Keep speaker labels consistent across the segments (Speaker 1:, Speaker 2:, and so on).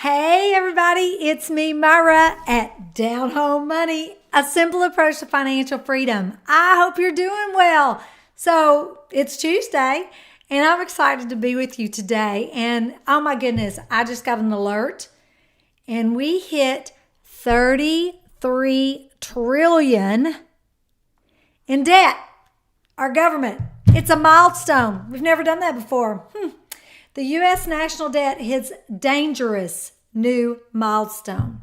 Speaker 1: Hey everybody, it's me, Myra, at Down Home Money, a simple approach to financial freedom. I hope you're doing well. So it's Tuesday and I'm excited to be with you today. And oh my goodness, I just got an alert and we hit 33 trillion in debt. Our government, it's a milestone. We've never done that before. The U.S. national debt hits dangerous new milestone.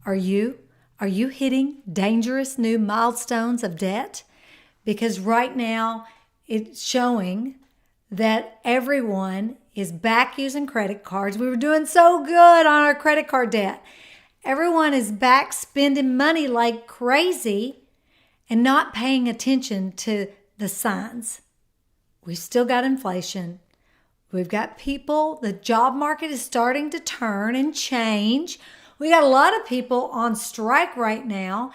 Speaker 1: Are you hitting dangerous new milestones of debt? Because right now it's showing that everyone is back using credit cards. We were doing so good on our credit card debt. Everyone is back spending money like crazy and not paying attention to the signs. We've still got inflation. We've got people, the job market is starting to turn and change. We got a lot of people on strike right now.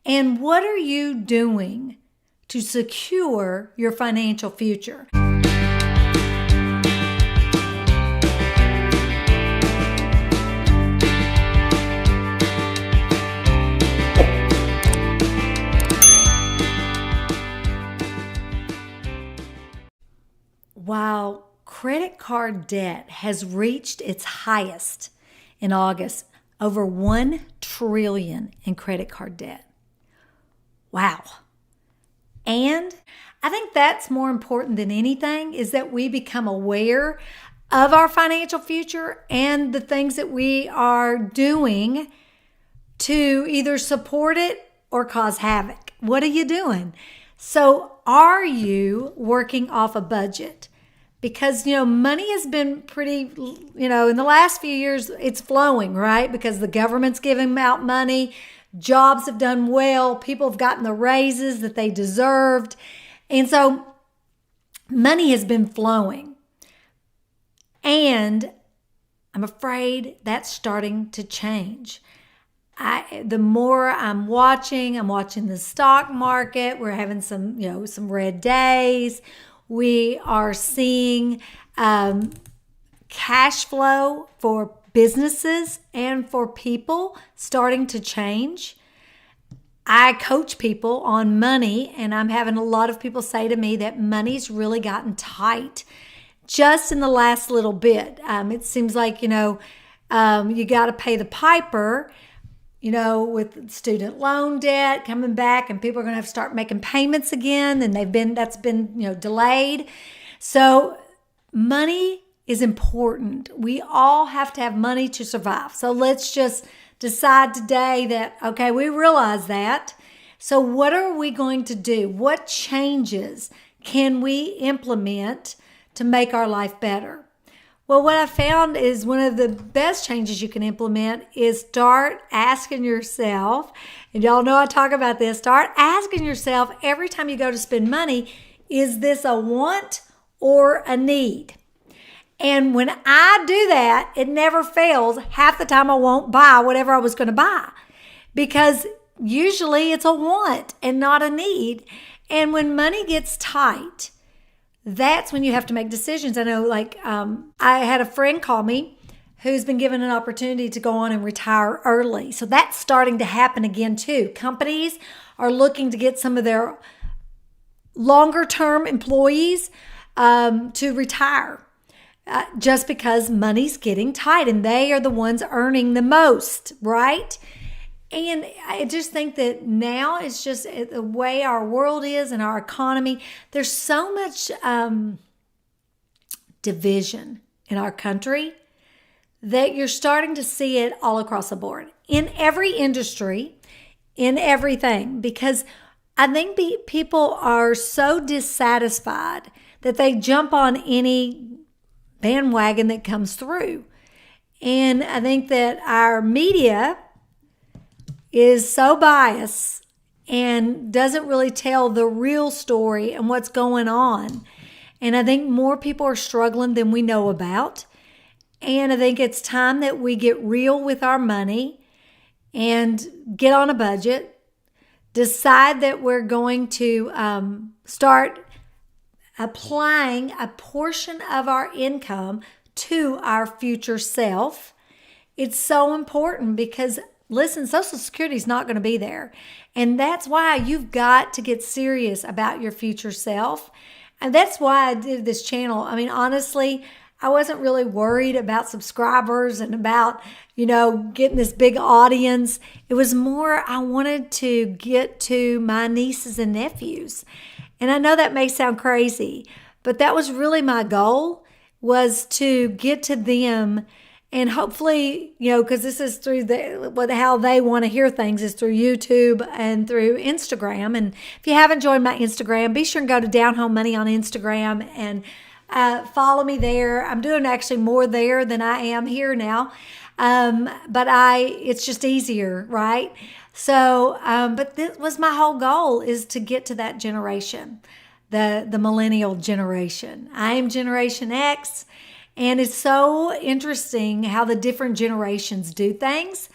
Speaker 1: And what are you doing to secure your financial future? Wow. Credit card debt has reached its highest in August, over 1 trillion in credit card debt. Wow. And I think that's more important than anything is that we become aware of our financial future and the things that we are doing to either support it or cause havoc. What are you doing? So are you working off a budget? Because, money has been pretty, in the last few years, it's flowing, right? Because the government's giving out money. Jobs have done well. People have gotten the raises that they deserved. And so money has been flowing. And I'm afraid that's starting to change. The more I'm watching the stock market. We're having some red days. We are seeing cash flow for businesses and for people starting to change. I coach people on money, and I'm having a lot of people say to me that money's really gotten tight just in the last little bit. It seems like, you got to pay the piper, with student loan debt coming back, and people are going to have to start making payments again, and that's been delayed. So money is important. We all have to have money to survive. So let's just decide today that, okay, we realize that. So what are we going to do? What changes can we implement to make our life better? Well, what I found is one of the best changes you can implement is start asking yourself, and y'all know I talk about this, start asking yourself every time you go to spend money, is this a want or a need? And when I do that, it never fails. Half the time I won't buy whatever I was going to buy because usually it's a want and not a need. And when money gets tight, that's when you have to make decisions. I know, I had a friend call me who's been given an opportunity to go on and retire early. So that's starting to happen again too. Companies are looking to get some of their longer term employees to retire just because money's getting tight and they are the ones earning the most, right? And I just think that now it's just the way our world is and our economy. There's so much division in our country that you're starting to see it all across the board in every industry, in everything, because I think people are so dissatisfied that they jump on any bandwagon that comes through. And I think that our media is so biased and doesn't really tell the real story and what's going on. And I think more people are struggling than we know about. And I think it's time that we get real with our money and get on a budget, decide that we're going to start applying a portion of our income to our future self It's so important because, listen, Social Security is not going to be there. And that's why you've got to get serious about your future self. And that's why I did this channel. I mean, honestly, I wasn't really worried about subscribers and about, getting this big audience. It was more, I wanted to get to my nieces and nephews. And I know that may sound crazy, but that was really my goal, was to get to them. And hopefully, because this is through how they want to hear things is through YouTube and through Instagram. And if you haven't joined my Instagram, be sure and go to Down Home Money on Instagram and follow me there. I'm doing actually more there than I am here now. But it's just easier, right? So, but this was my whole goal, is to get to that generation, the millennial generation. I am Generation X. And it's so interesting how the different generations do things.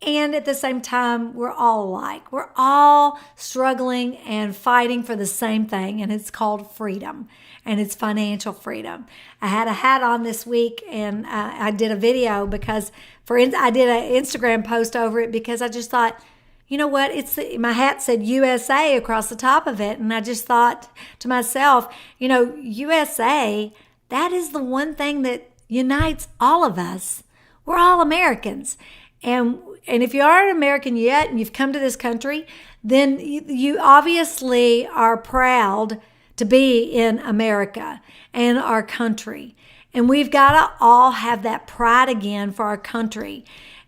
Speaker 1: And at the same time, we're all alike. We're all struggling and fighting for the same thing. And it's called freedom. And it's financial freedom. I had a hat on this week, and I did a video because I did an Instagram post over it, because I just thought, you know what? My hat said USA across the top of it. And I just thought to myself, USA, that is the one thing that unites all of us. We're all Americans. And if you aren't American yet and you've come to this country, then you obviously are proud to be in America and our country. And we've got to all have that pride again for our country,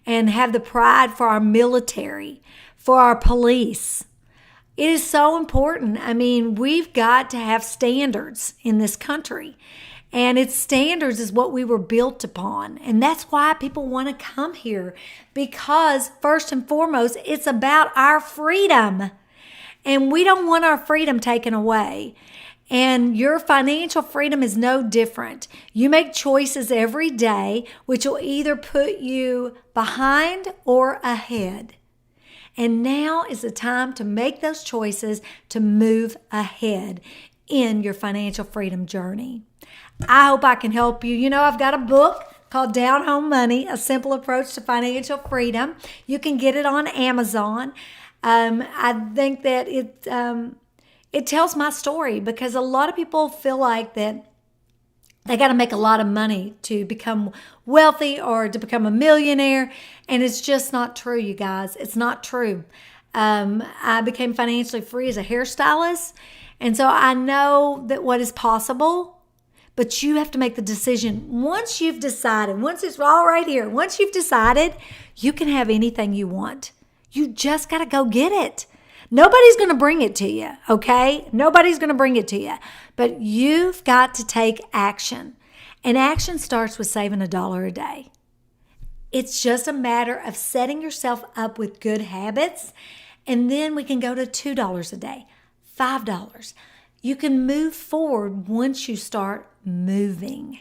Speaker 1: and have the pride for our military, for our police. It is so important. I mean, we've got to have standards in this country. And its standards is what we were built upon. And that's why people want to come here, because first and foremost, it's about our freedom. And we don't want our freedom taken away. And your financial freedom is no different. You make choices every day, which will either put you behind or ahead. And now is the time to make those choices to move ahead in your financial freedom journey. I hope I can help you. I've got a book called Down Home Money, A Simple Approach to Financial Freedom. You can get it on Amazon. I think that it tells my story, because a lot of people feel like that they got to make a lot of money to become wealthy or to become a millionaire. And it's just not true, you guys. It's not true. I became financially free as a hairstylist. And so I know that what is possible. But you have to make the decision. Once you've decided, once it's all right here, once you've decided, you can have anything you want. You just got to go get it. Nobody's going to bring it to you, okay? Nobody's going to bring it to you. But you've got to take action. And action starts with saving $1 a day. It's just a matter of setting yourself up with good habits. And then we can go to $2 a day, $5. You can move forward once you start moving.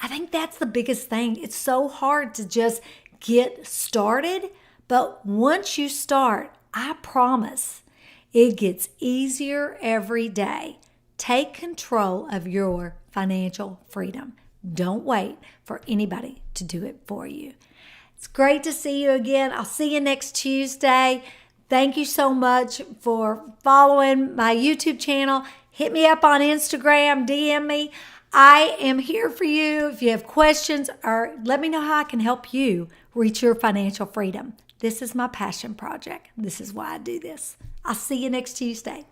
Speaker 1: I think that's the biggest thing. It's so hard to just get started, but once you start, I promise it gets easier every day. Take control of your financial freedom. Don't wait for anybody to do it for you. It's great to see you again. I'll see you next Tuesday. Thank you so much for following my YouTube channel. Hit me up on Instagram, DM me. I am here for you. If you have questions, or let me know how I can help you reach your financial freedom. This is my passion project. This is why I do this. I'll see you next Tuesday.